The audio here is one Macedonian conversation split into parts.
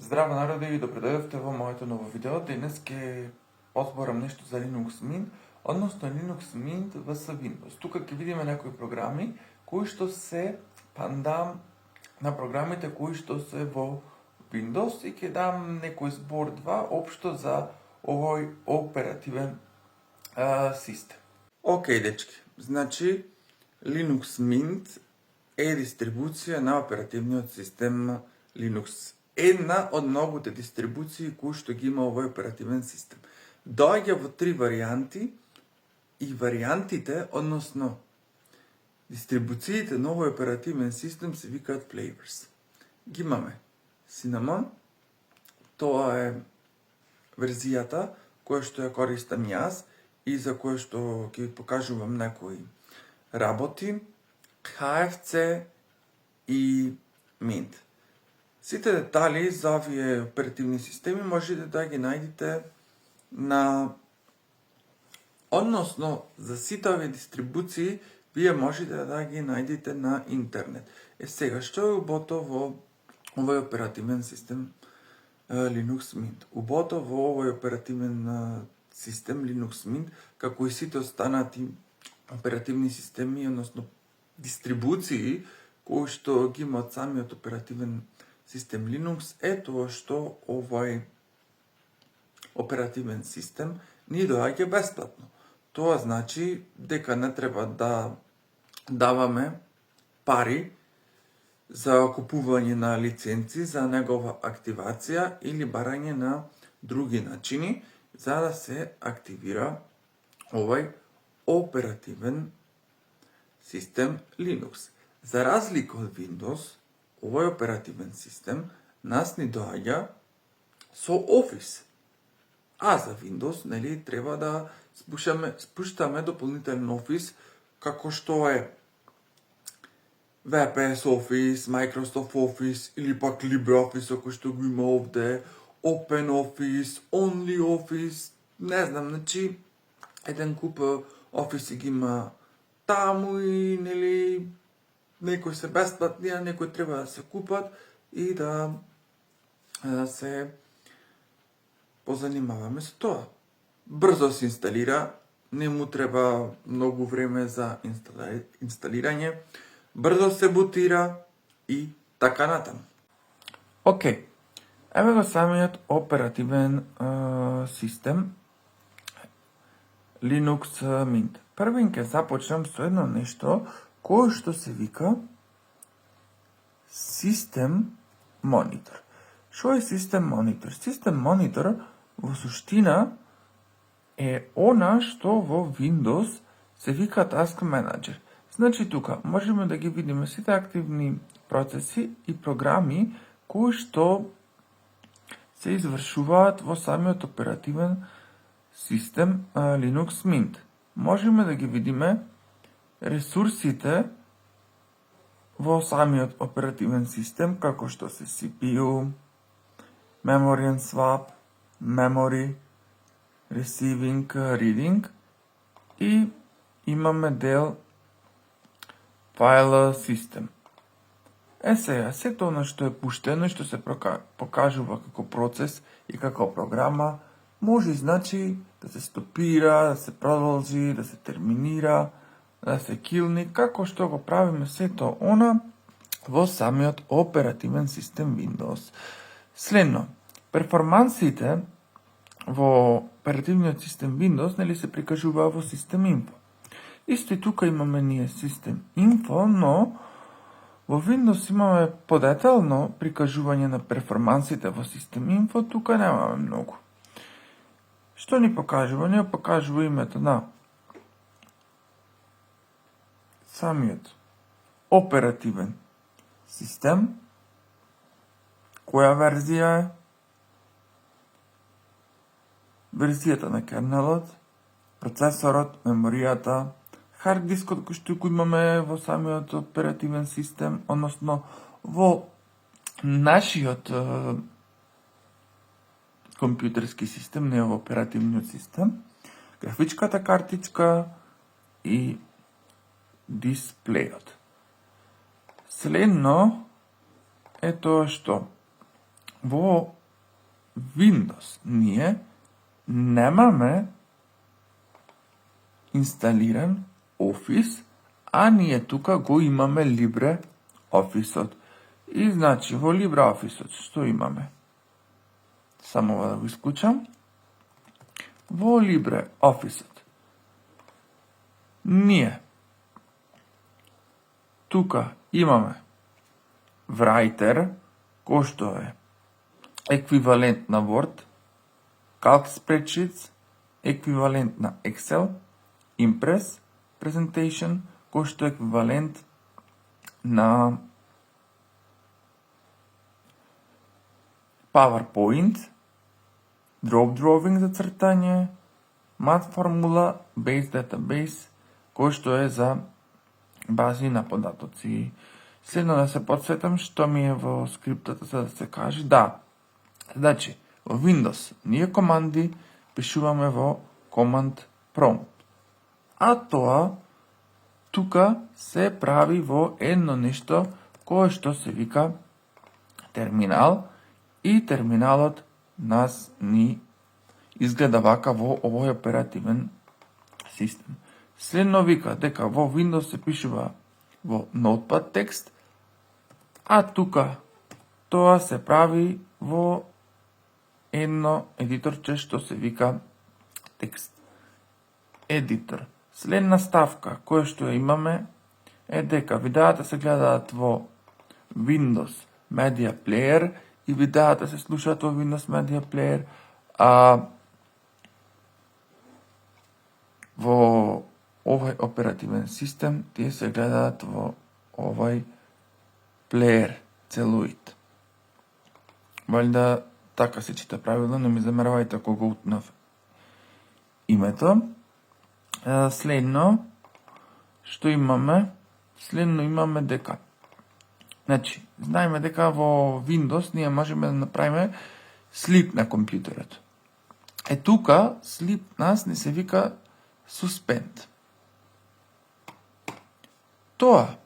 Здраво народи и добре дојдовте во моето ново видео. Денес ќе позборам нешто за Linux Mint, односно Linux Mint vs Windows. Тука ќе видиме некои програми кои што се пандам на програмите кои што се во Windows и ќе дам некој збор два општо за овој оперативен систем. Океј, дечки. Значи, Linux Mint е дистрибуција на оперативниот систем Linux. Една од многуте дистрибуции кои што ги има овој оперативен систем. Доаѓа во три варијанти и варијантите, односно дистрибуциите на овој оперативен систем се викаат flavors. Ги имаме Cinnamon, тоа е верзијата која што ја користам јас и за која што ќе ви покажувам некои работи, KFC и Mint. Сите детали за овие оперативни системи можете да ги најдете на... Односно, за сите овие дистрибуции, вие можете да ги најдете на интернет. Сега, што е убото во овој оперативен систем Linux Mint? Убото во овој оперативен систем Linux Mint, како и сите останати оперативни системи, односно дистрибуции, кои што ги имаат самиот оперативен систем Linux, е тоа што овој оперативен систем ни доаѓа бесплатно. Тоа значи дека не треба да даваме пари за купување на лиценци, за негова активација или барање на други начини за да се активира овој оперативен систем Linux. За разлика од Windows, овој оперативен систем нас ни доаѓа со Office. А за Windows, нели, треба да спуштаме дополнителен Office, како што е VPS Office, Microsoft Office или пак LibreOffice, ако што го има овде, OpenOffice, OnlyOffice, не знам, значи, еден куп Office ги има таму и, нели, некои се бесплатни, а некои треба да се купат и да се позанимаваме со тоа. Брзо се инсталира, не му треба многу време за инсталирање, брзо се бутира и така натаму. Океј, еве го самиот оперативен систем Linux Mint. Првен ќе започнам со едно нешто кој што се вика System Monitor. Што е System Monitor? System Monitor во суштина е она што во Windows се вика Task Manager. Значи тука можеме да ги видиме сите активни процеси и програми кои што се извршуваат во самиот оперативен систем Linux Mint. Можеме да ги видиме ресурсите во самиот оперативен систем, како што се CPU, Memory and Swap, Memory, Receiving, Reading и имаме дел File System. Сега, сето она што е пуштено и што се покажува како процес и како програма, може значи да се стопира, да се продолжи, да се терминира, да се килни, како што го правиме сето она во самиот оперативен систем Windows. Следно, перформансите во оперативниот систем Windows нели се прикажува во System Info. Исто и тука имаме ние System Info, но во Windows имаме подетално прикажување на перформансите во System Info, тука немаме многу. Што ни покажува? Ни покажува името на самиот оперативен систем, која верзија е, верзијата на кернелот, процесорот, меморијата, хард дискот кој што го имаме во самиот оперативен систем, односно во нашиот компјутерски систем, не во оперативниот систем, графичката картичка и дисплејот. Следно е тоа што во Windows ние немаме инсталиран Office, а ние тука го имаме LibreOffice-от. И значи во LibreOffice-от што имаме? Само да го исклучам. Во LibreOffice-от ние тука имаме Writer, кој што е еквивалент на Word, Calc Spreadsheets, еквивалент на Excel, Impress Presentation, кој што е еквивалент на PowerPoint, Drop Drawing за цртање, Math Formula, Base Database, кој што е за бази на податоци. Следно да се подсетам што ми е во скриптата за да се каже. Да, значи, во Windows ние команди пишуваме во Command Prompt. А тоа тука се прави во едно нешто кое што се вика терминал и терминалот нас ни изгледа вака во овој оперативен систем. Следно вика дека во Windows се пишува во Notepad текст, а тука тоа се прави во едно едиторче што се вика текст едитор. Следна ставка која што ја имаме е дека видеата се гледаат во Windows Media Player и видеата се слушаат во Windows Media Player, а во овој оперативен систем тие се гледаат во овој плеер целуит. Валјда така се чита правилно, не ми замеравајте ако го утнав името. Следно што имаме? Следно имаме дека. Значи, знаеме дека во Windows ние можеме да направиме sleep на компјутерот. Тука sleep нас не се вика suspend. Тоа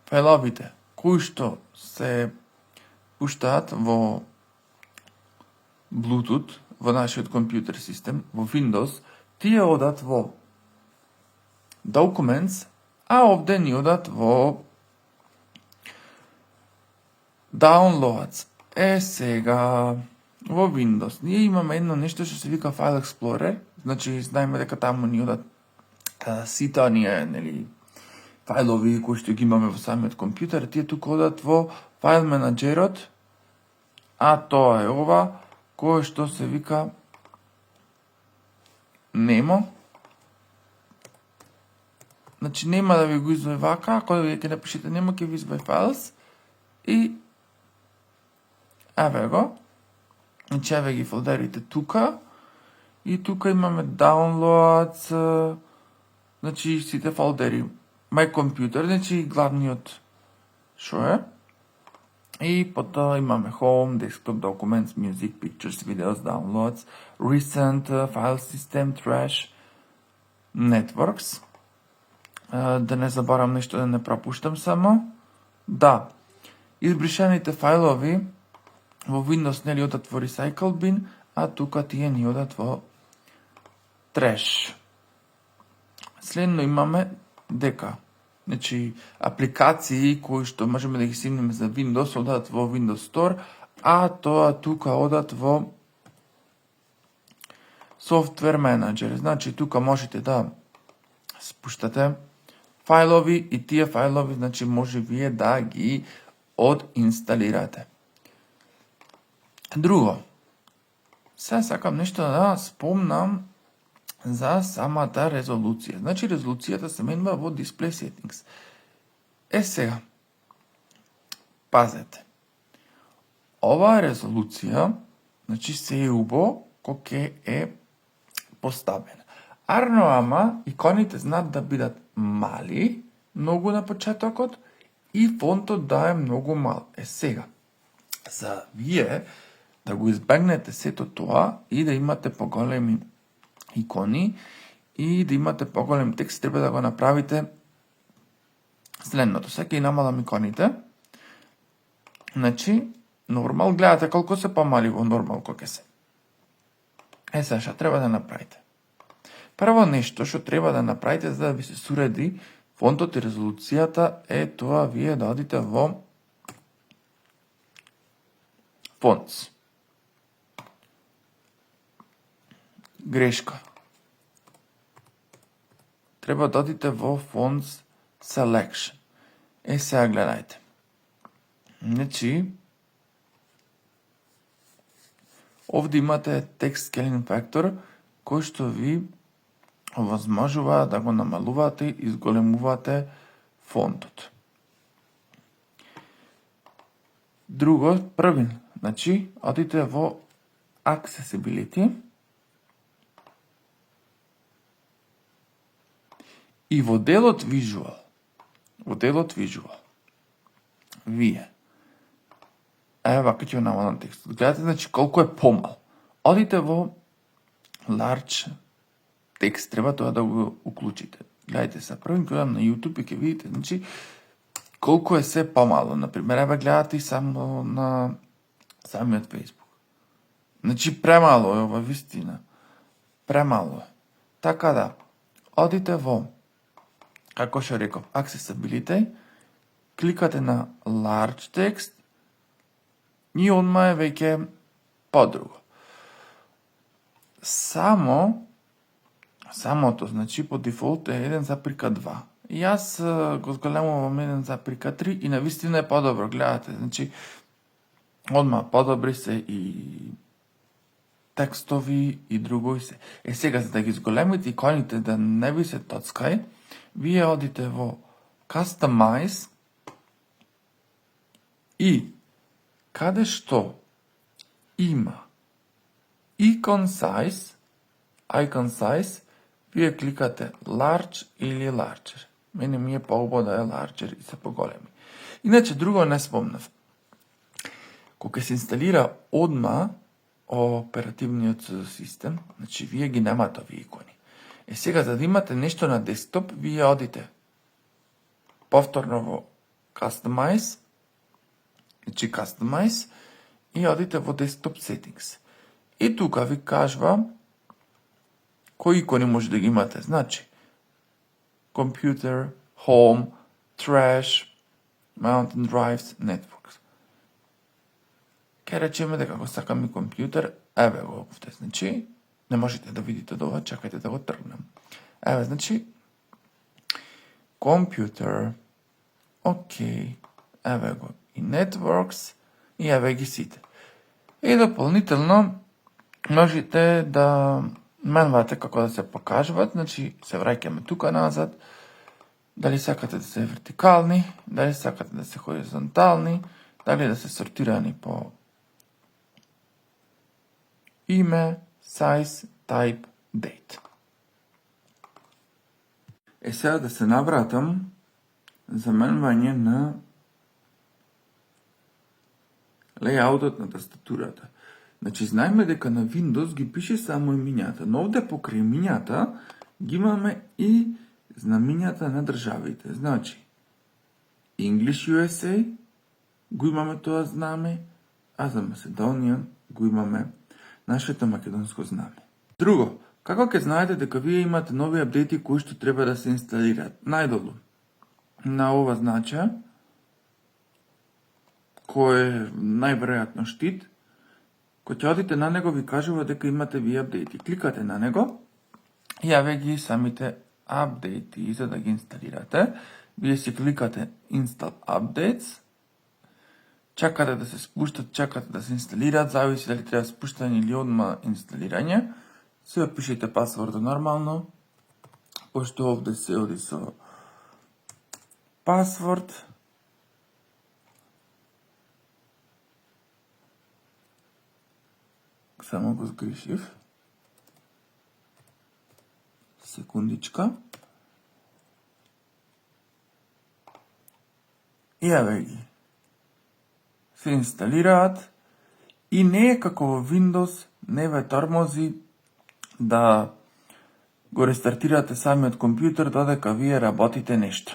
фајловите кои што се пуштаат во Bluetooth во нашиот компјутер систем, во Windows, тие одат во Documents, а овде ни одат во Downloads. Сега, во Windows, ние имаме едно нешто што се вика File Explorer, значи знаеме дека таму ни одат сите оние, нели, фајлови кои што ги имаме во самиот компјутер, тие тука одат во File Manager-от, а тоа е ова, кое што се вика Nemo. Значи нема да ви го извај вака, ако ќе напишете Nemo, ќе ви извај Files и еве го. Значи еве ги фолдерите тука и тука имаме Downloads, значи сите фолдери. My Computer, значи главниот шо е. И потоа имаме Home, Desktop, Documents, Music, Pictures, Videos, Downloads, Recent, File System, Trash, Networks. Да не забарам нешто, да не пропуштам само. Да, избришаните фајлови во Windows нели одат во Recycle Bin, а тука тие ни одат во Trash. Следно имаме дека, значи, апликации кои што можеме да ги симнеме за Windows одат во Windows Store, а тоа тука одат во Software Manager. Значи, тука можете да спуштате фајлови и тие фајлови, значи, може вие да ги одинсталирате. Друго, сега сакам нешто да спомнам за самата резолуција. Значи, резолуцијата се менува во Display Settings. Сега, пазете. Оваа резолуција, значи, се е убо кој е поставена. Арно, ама, иконите знаат да бидат мали, многу на почетокот, и фонтот да е многу мал. Сега, за вие да го избегнете сето тоа и да имате поголеми икони и да имате поголем текст, треба да го направите следното. Сега ќе намалам иконите. Значи, нормал, гледате колку се помали во нормал кога се. Сега што треба да направите? Прво нешто што треба да направите за да ви се суреди фонтот и резолуцијата е тоа вие да одите во Fonts. Грешка. Треба да одите во Fonts Selection. Сега гледајте. Значи, овде имате Text Scaling Factor, кој што ви овозможува да го намалувате и изголемувате фонтот. Друго, први, значи, одите во Accessibility и во делот Visual. Вие. Вака ќе намалам текстот. Гледате, значи, колку е помал. Одите во Large текст, треба тоа да го уклучите. Гледайте се, првим гледам на YouTube и ќе видите, значи, колку е се помало. Например, гледате и само на самиот Facebook. Значи, премало е ова вистина. Премало е. Така да, одите во, како што реков, Accessibility, кликате на Large Text и одма е веќе подруго. Самото, значи, по дефолт е 1,2. И јас го зголемувам 1,3 и навистина е подобро, гледате, значи, одма подобри се и текстови и друго и се. Сега, за да ги зголемите иконите да не ви се тоцкај, вие одите во Customize и каде што има Icon Size, вие кликате Large или Larger. Мене ми е поубаво да е Larger и се поголеми. Иначе, друго не спомнав. Кога се инсталира одма оперативниот систем, значи вие ги немате овие икони. Сега, за да имате нешто на десктоп, вие одите повторно во Customize, значи Customize, и одите во Desktop Settings. И тука ви кажува кои икони може да ги имате. Значи, Computer, Home, Trash, Mountain Drives, Networks. Ке речеме дека го сакам и компјутер, еве го овде, значи, не можете да видите дова, чакајте да го тргнем. Еве, значи, Computer, окей, еве го и Networks, и еве ги сите. И дополнително можете да менувате како да се покажуваат, значи се враќаме тука назад, дали сакате да се вертикални, дали сакате да се хоризонтални, дали да се сортирани по име, size, type, date. Сега да се навратам за менување на лејаутот на тастатурата. Значи, знаеме дека на Windows ги пише само имињата, но овде покрај имињата ги имаме и знамињата на државите. Значи, English USA го имаме тоа знаме, а за Macedonian го имаме нашето македонско знаме. Друго, како ќе знаете дека вие имате нови апдејти кои што треба да се инсталираат? Најдолу, на ова значе, кој е најверојатно штит, кој ќе одите на него ви кажува дека имате вие апдејти. Кликате на него и јаве ги самите апдејти. За да ги инсталирате, вие си кликате Install Updates, чакате да се спуштат, чакате да се инсталираат, зависи дали треба спуштање или одма инсталирање. Сега пишете пасворда нормално, пошто овде се оди со пасворд. Само го сгрешив. Секундичка. И јаве ги. Се инсталираат и не е како во Windows, не ве тормози да го рестартирате самиот компјутер додека вие работите нешто.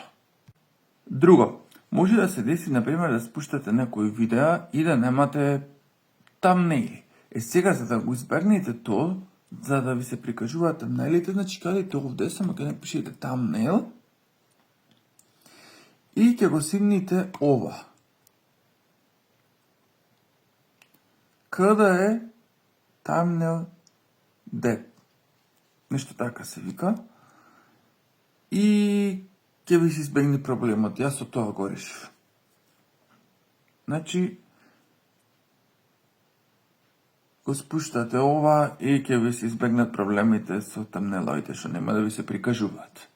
Друго, Може да се деси, например, да спуштате некои видеа и да немате тамнеили. Сега, за да го избегнете тоа, за да ви се прикажуваат тамнеилите, значи кадете овде, само ќе напишете тамнеил и ќе го сигните ова. Каде е thumbnail depth? Нешто така се вика. И ќе ви се избегне проблемот. Јас со тоа го решив. Значи, го спуштате ова и ќе ви се избегнат проблемите со тамнелоите, што нема да ви се прикажуваат.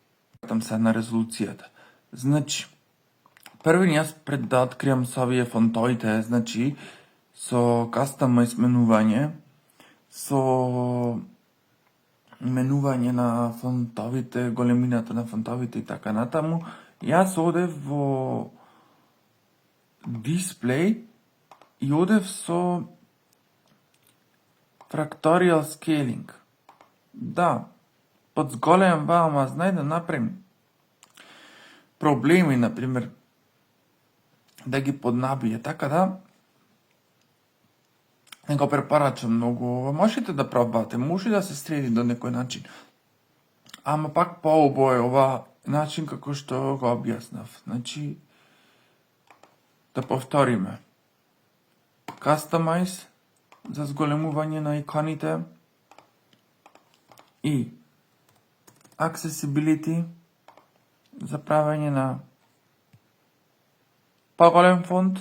Там се на резолуцијата. Значи, први јас пред да откриам со овие фонтоите, значи, со customize менување, со менување на фонтовите, големината на фонтовите и така натаму, јас одев во дисплей и одев со Fractorial Scaling. Да, подзголемам ама знај да направим проблеми, например, да ги поднабие, така да не го препарачам многу. Можете да пробвате, може да се среди до некој начин. Ама пак поубаво е ова начин како што го објаснав. Значи, да повториме. Customize за зголемување на иконите и Accessibility за правење на поголем фонт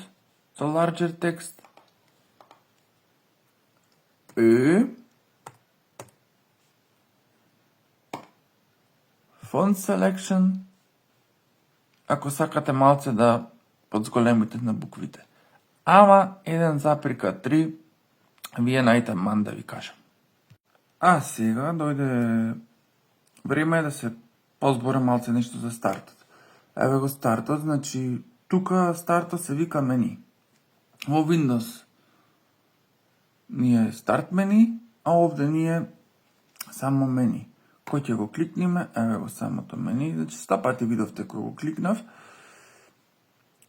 за larger text и Font Selection ако сакате малце да подзголемите на буквите. Ама 1,3 ви е најтаман да ви кажам. А сега дојде време да се позбора малце нешто за стартот. Еве го стартот, значи тука стартот се вика мени. Во Windows ние старт мени, а овде ние само мени. Кој ќе го кликнеме, еве го самото мени, значи 100 пати видовте кој го кликнав.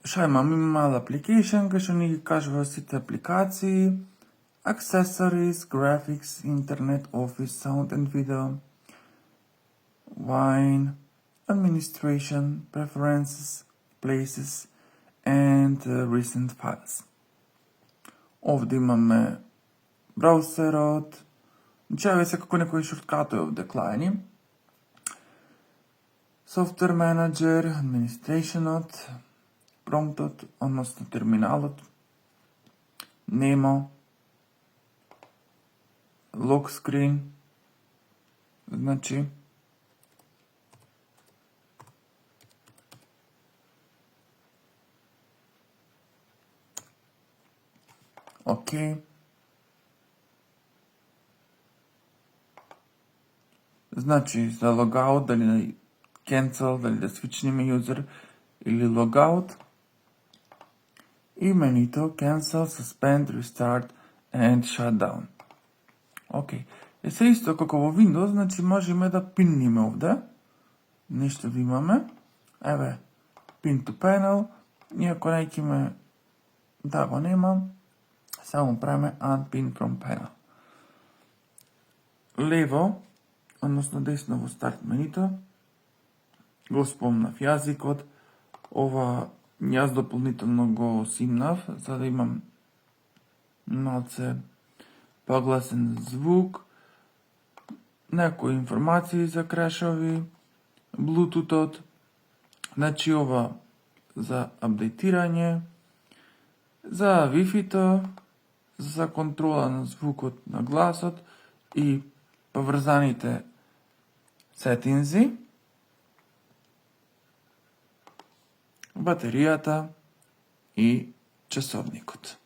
Ша имам application, кај што ни ги кажува сите апликации, accessories, graphics, internet, office, sound and video, wine, administration, preferences, places, and recent files. Овде имаме браузерот, чега секако некои шорткатови овде клајани. Software manager, administrationот, promptот, односно терминалот, Nemo, lock screen, значи окей. Значи за logout, дали cancel, дали да свичнеме юзер или logout. И менито cancel, suspend, restart and shutdown. Окей. Е се исто како во Windows, значи можеме да пинниме овде. Нешто да имаме. Еве, pin to panel. Иако неќеме да го немам, само правиме unpin from panel. Лево, односно десно во старт менито, го спомнав јазикот. Ова јас дополнително го симнав, за да имам малце погласен звук, некои информации за крешови, Bluetooth-от, значи ова за апдейтирање, за Wi-Fi-то, за контрола на звукот на гласот и поврзаните сетинзи, батеријата и часовникот.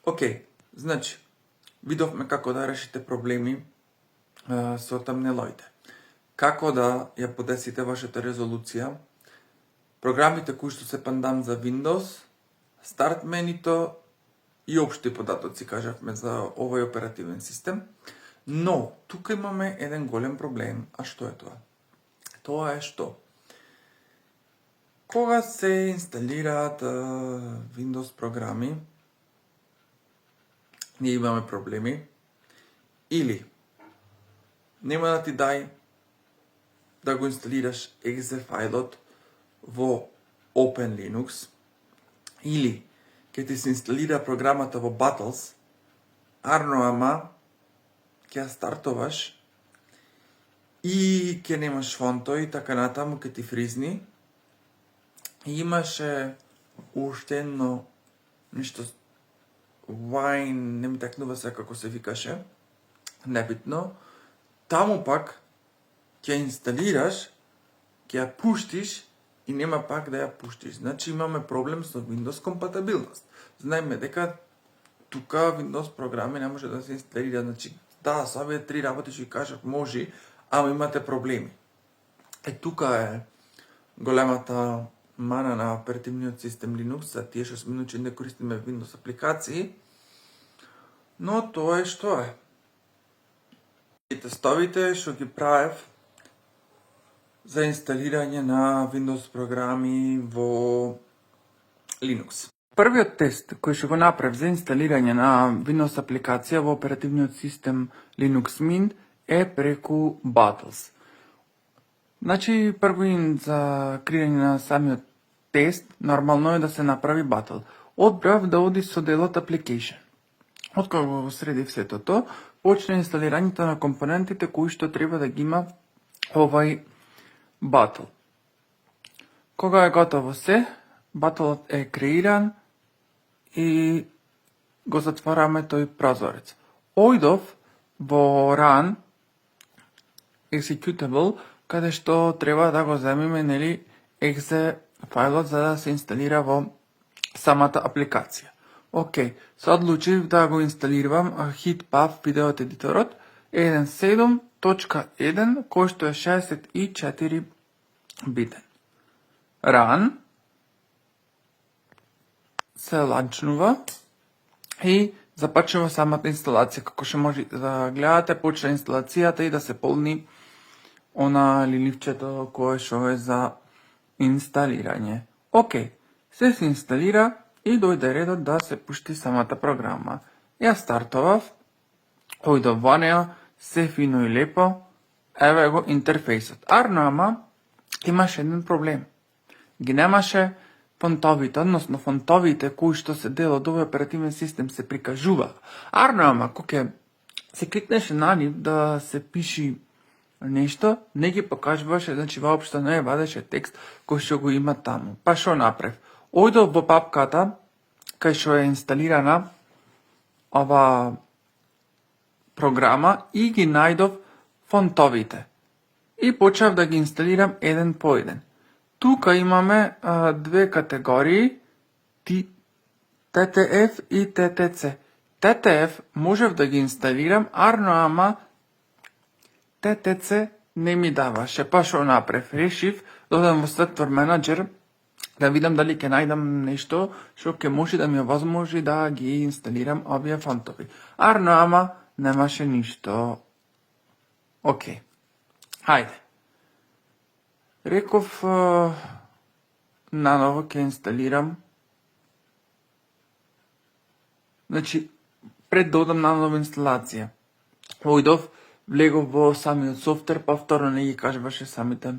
Океј, значи, видовме како да решите проблеми со тамнелоите. Како да ја подесите вашата резолуција, програмите кои што се пандан за Windows, старт менито и општи податоци, кажавме за овој оперативен систем. Но, тука имаме еден голем проблем. А што е тоа? Тоа е што Кога се инсталираат Windows програми, ние имаме проблеми, или нема да ти дај да го инсталираш exe фајлот во Open Linux, или ќе ти се инсталира програмата во Battles, арно ама ќе ја стартуваш и ќе немаш фонтови, така натаму ќе ти фризни. И имаше уште едно нешто Wine, не ми такнува се како се викаше, небитно. Таму пак ќе инсталираш, ќе ја пуштиш и нема пак да ја пуштиш. Значи имаме проблем со Windows компатибилност. Знаеме дека тука Windows програми не може да се инсталира, значи да, со овие три работи што ги кажав може, ама имате проблеми. Тука е големата мана на оперативниот систем Linux, за тие што сме научени да користиме Windows апликации, но тоа е што е. И тестовите што ги правев за инсталирање на Windows програми во Linux. Првиот тест кој што го направив за инсталирање на Windows апликација во оперативниот систем Linux Mint е преку Battles. Значи, прво за креирање на самиот тест, нормално е да се направи Battle. Одбрав да оди со делот Application. Откога го средив сето тоа, почне инсталирањето на компонентите кои што треба да ги има овај Battle. Кога е готово се, Battle е креиран и го затвараме тој прозорец. Ојдов во Run Executable, каде што треба да го земиме, нели, exe фајлот за да се инсталира во самата апликација. Океј, се одлучив да го инсталирам HitPath видеот едиторот 1.7.1, кој што е 64 битен. Run се ланчнува и започнува самата инсталација. Како што може да гледате, почна инсталацијата и да се полни она лиливчето кое што е за инсталирање. Океј, се инсталира и дојде редот да се пушти самата програма. Ја стартував, ојдов во неа, се фино и лепо, еве го интерфејсот. Арно ама, имаше еден проблем. Ги немаше фонтовите, односно фонтовите кои што се дел од овој оперативен систем се прикажува. Арно ама, кога се кликнеше на нив да се пиши нешто, не ги покажуваше, значи воопшто не вадеше текст кој што го има таму. Па што направив? Ојдов во папката кај што е инсталирана ова програма и ги најдов фонтовите. И почнав да ги инсталирам еден по еден. Тука имаме две категории, TTF и TTC. TTF можев да ги инсталирам, арно ама TTC не ми даваше. Па што направив? Решив да одам во Software Manager да видам дали ќе најдам нешто што ќе може да ми овозможи да ги инсталирам овие фонтови. Арно ама немаше ништо. Океј. Хајде. Реков наново ќе инсталирам. Значи, пред да одам наново инсталација, ојдов, влегов во самиот софтвер, повторно не ги кажуваше самите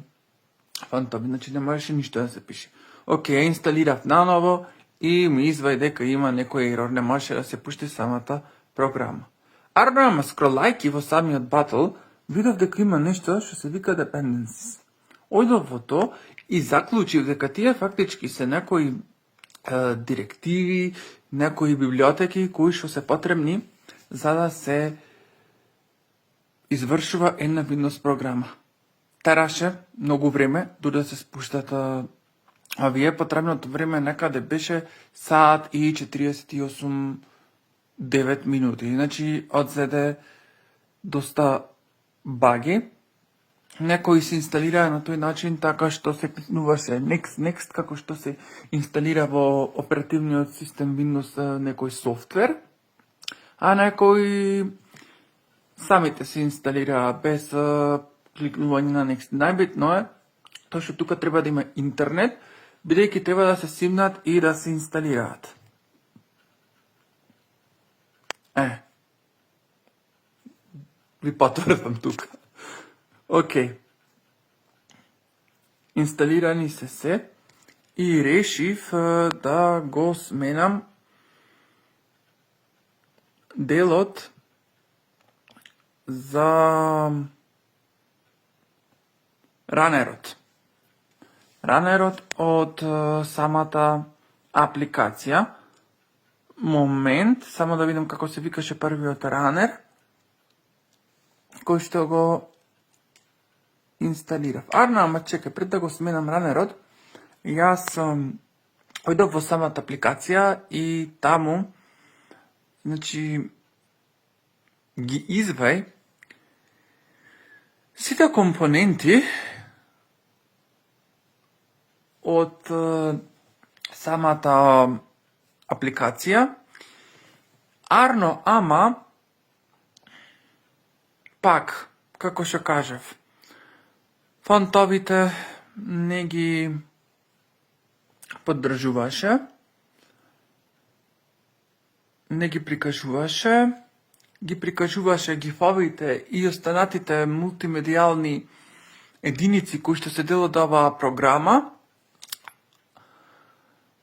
фонтови, значи не можеше ништо да се пише. Океј, инсталирав наново и ми извај дека има некој ерор, не можеше да се пушти самата програма. Арно ама скролајки во самиот Battle, видов дека има нешто што се вика dependencies. Ојдов во тоа и заклучив дека тие фактички се некои директиви, некои библиотеки кои што се потребни за да се извршува една Windows програма. Тераше многу време додека се спуштат овие, потребното време некаде беше саат и 48 9 минути. Значи одзеде доста баги. Некои се инсталираа на тој начин така што се кликнуваше next, како што се инсталира во оперативниот систем Windows некој софтвер, а некои самите се инсталираа без кликнување на next. Најбитно е тоа што тука треба да има интернет, бидејќи треба да се симнат и да се инсталираат. Ви потврдам тука. Океј. Инсталирани се и решив да го сменам делот за ранерот. Ранерот од самата апликација. Момент, само да видам како се викаше првиот ранер, кој што го инсталирав. Ама чекај, пред да го сменам ранерот, јас ојдов во самата апликација и таму, значи, ги извај сите компоненти од самата апликација, ама пак, како што кажав, фонтовите не ги поддржуваше, не ги прикажуваше, ги прикажуваше гифовите и останатите мултимедијални единици кои што се дел од оваа програма,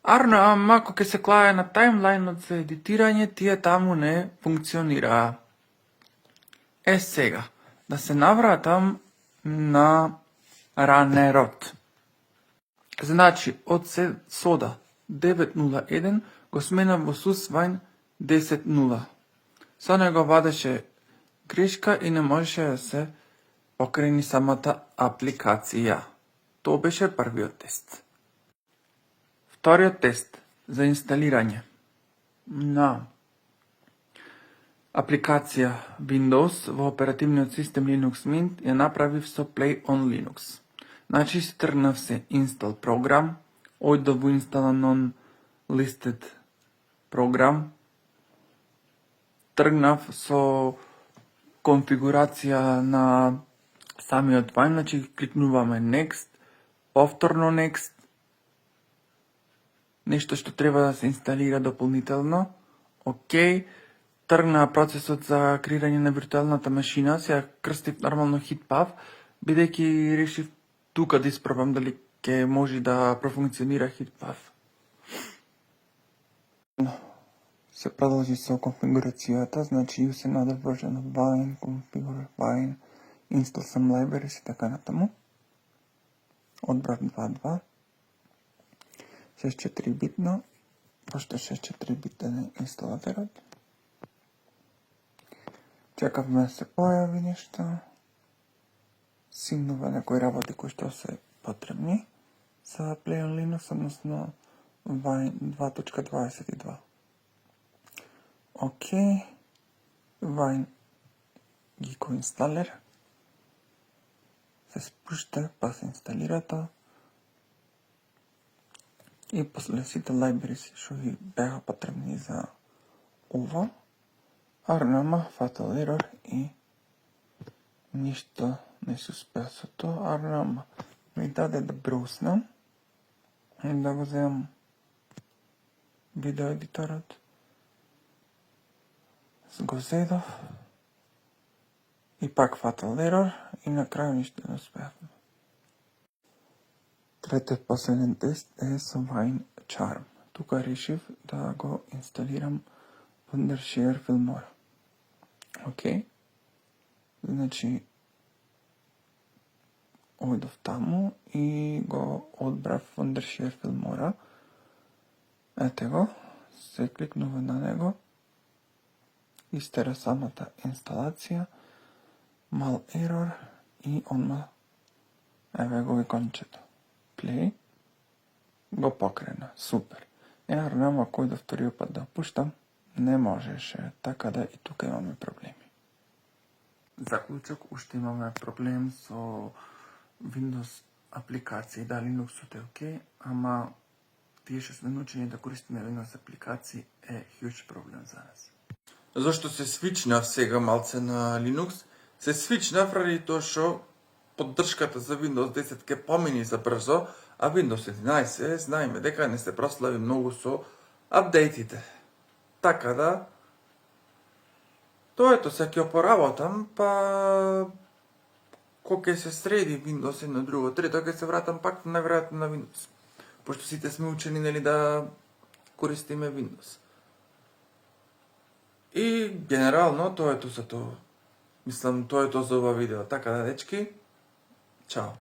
ама ако ќе се клае на таймлайнот за едитирање, тие таму не функционираа. Сега, да се навратам на ранерот. Значи, од сода 9.01 го сменам во SUSE 10.0. Со него вадеше грешка и не можеше да се покрени самата апликација. Тоа беше првиот тест. Вториот тест за инсталирање на апликација Windows во оперативниот систем Linux Mint ја направив со Play on Linux. Значи, тргнав се install program, ојдов во install non-listed program, тргнав со конфигурација на самиот Wine, значи кликнуваме next, повторно next, нешто што треба да се инсталира дополнително, окей, тргна процесот за креирање на виртуелната машина, сега крстив нормално HitPath, бидејќи решив тука да испробам дали ќе може да профункционира HitPath. Се продолжи со конфигурацијата, значи use another version of Wine, configure Wine, install some libraries и така натаму. Одбрав 2.2. 64 битно, пошто 64 битен е инсталаторот. Чекавме да се појави нешто. Симнува некои работи кои што се потребни за Play on Linux, односно Wine 2.22. Океј. Wine ги го инсталер. Се спушта, па се инсталира тоа. И после сите libraries што ви беа потребни за ово, ама fatal error и ништо не се успеа со тоа, ама ми даде да броуснам и да го земам видео едиторот. Го зедов и пак fatal error и на крај ништо не успеавме. Третиот последен тест е со Wine Charm. Тука решив да го инсталирам Wondershare Filmora. Океј. Значи, ојдов таму и го одбрав Wondershare Filmora. Ете го, се кликнува на него. Истера самата инсталација, мал ерор и онма еве го икончето. Play, го покрена, супер. Ама кој да вториот пат да пуштам, не можеше, така да и тука имаме проблеми. Заклучок, уште имаме проблем со Windows апликации, да, Linuxот е окей, ама тие што сме научени да користиме Windows апликации е huge проблем за нас. Зошто се свичнав сега малце на Linux? Се свичнав ради тоа што поддршката за Windows 10 ќе помини за брзо, А Windows 11 знаеме дека не се прослави многу со апдейтите. Така да, тоа ето се ќе опоработам, па кога ќе се среди Windows едно друго, трето ќе се вратам пак најверојатно на Windows. Пошто сите сме учени нели да користиме Windows. И генерално тоа ето за тоа. Мислам тоа е тоа за ова видео. Така да, дечки, чао.